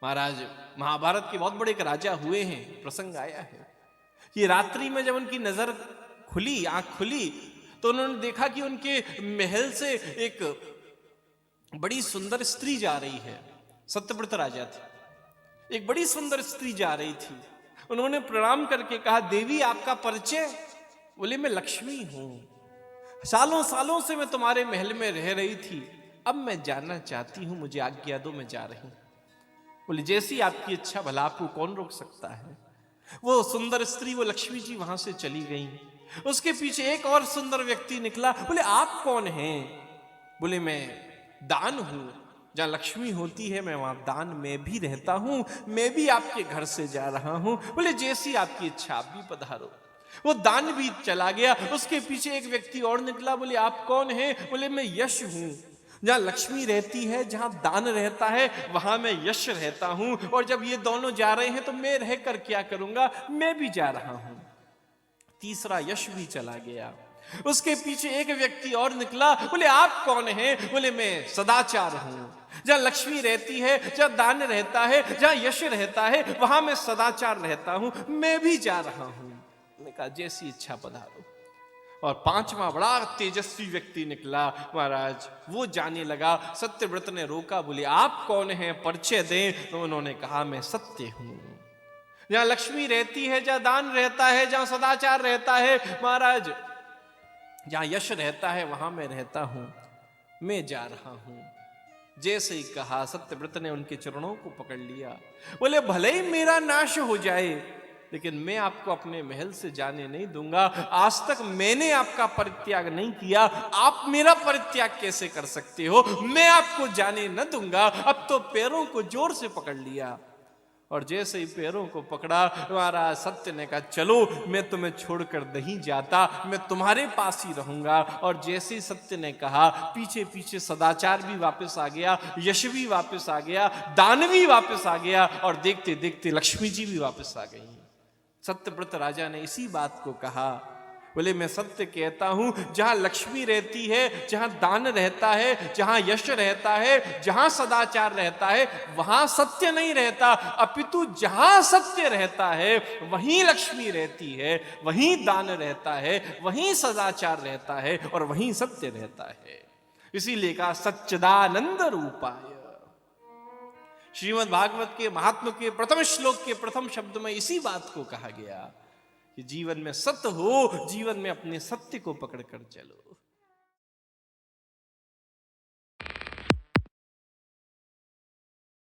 महाराज महाभारत के बहुत बड़े एक राजा हुए हैं, प्रसंग आया है कि रात्रि में जब उनकी नजर खुली, आंख खुली, तो उन्होंने देखा कि उनके महल से एक बड़ी सुंदर स्त्री जा रही है। सत्यव्रत राजा थे, एक बड़ी सुंदर स्त्री जा रही थी। उन्होंने प्रणाम करके कहा, देवी आपका परिचय? बोले, मैं लक्ष्मी हूं, सालों सालों से मैं तुम्हारे महल में रह रही थी, अब मैं जाना चाहती हूं, मुझे आज्ञा दो, मैं जा रही हूं। बोले, जैसी आपकी इच्छा, भला आपको कौन रोक सकता है। वो सुंदर स्त्री, वो लक्ष्मी जी वहां से चली गई। उसके पीछे एक और सुंदर व्यक्ति निकला। बोले, आप कौन हैं? बोले, मैं दान हूं, जहां लक्ष्मी होती है मैं वहां दान में भी रहता हूं, मैं भी आपके घर से जा रहा हूं। बोले, जैसी आपकी इच्छा, आप भी पधारो। वो दान भी चला गया। उसके पीछे एक व्यक्ति और निकला। बोले, आप कौन हैं? बोले, मैं यश हूं, जहां लक्ष्मी रहती है, जहां दान रहता है, वहां मैं यश रहता हूं, और जब ये दोनों जा रहे हैं तो मैं रहकर क्या करूंगा, मैं भी जा रहा हूं। तीसरा यश भी चला गया। उसके पीछे एक व्यक्ति और निकला। बोले, आप कौन हैं? बोले, मैं सदाचार हूं, जहां लक्ष्मी रहती है, जहां दान रहता है, जहां यश रहता है, वहां मैं सदाचार रहता हूं, मैं भी जा रहा हूं। मैंने कहा, जैसी इच्छा पधारो। और पांचवा बड़ा तेजस्वी व्यक्ति निकला। महाराज वो जाने लगा। सत्यव्रत ने रोका। बोले, आप कौन हैं, परिचय दें। तो उन्होंने कहा, मैं सत्य हूं, जहां लक्ष्मी रहती है, जहां दान रहता है, जहां सदाचार रहता है, महाराज जहां यश रहता है, वहां मैं रहता हूं, मैं जा रहा हूं। जैसे ही कहा, सत्यव्रत ने उनके चरणों को पकड़ लिया। बोले, भले ही मेरा नाश हो जाए, लेकिन मैं आपको अपने महल से जाने नहीं दूंगा। आज तक मैंने आपका परित्याग नहीं किया, आप मेरा परित्याग कैसे कर सकते हो? मैं आपको जाने न दूंगा। अब तो पैरों को जोर से पकड़ लिया, और जैसे ही पैरों को पकड़ा, महाराज सत्य ने कहा, चलो, मैं तुम्हें छोड़कर नहीं जाता, मैं तुम्हारे पास ही रहूंगा। और जैसे ही सत्य ने कहा, पीछे पीछे सदाचार भी वापस आ गया, यश भी वापस आ गया, दान भी वापस आ गया, और देखते देखते लक्ष्मी जी भी वापस आ गई। सत्यव्रत राजा ने इसी बात को कहा। बोले, मैं सत्य कहता हूं, जहां लक्ष्मी रहती है, जहां दान रहता है, जहां यश रहता है, जहां सदाचार रहता है, वहां सत्य नहीं रहता, अपितु जहां सत्य रहता है वहीं लक्ष्मी रहती है, वहीं दान रहता है, वहीं सदाचार रहता है, और वहीं सत्य रहता है। इसीलिए कहा, सच्चिदानंद रूपाय। श्रीमद् भागवत के महात्म के प्रथम श्लोक के प्रथम शब्द में इसी बात को कहा गया कि जीवन में सत्य हो, जीवन में अपने सत्य को पकड़ कर चलो।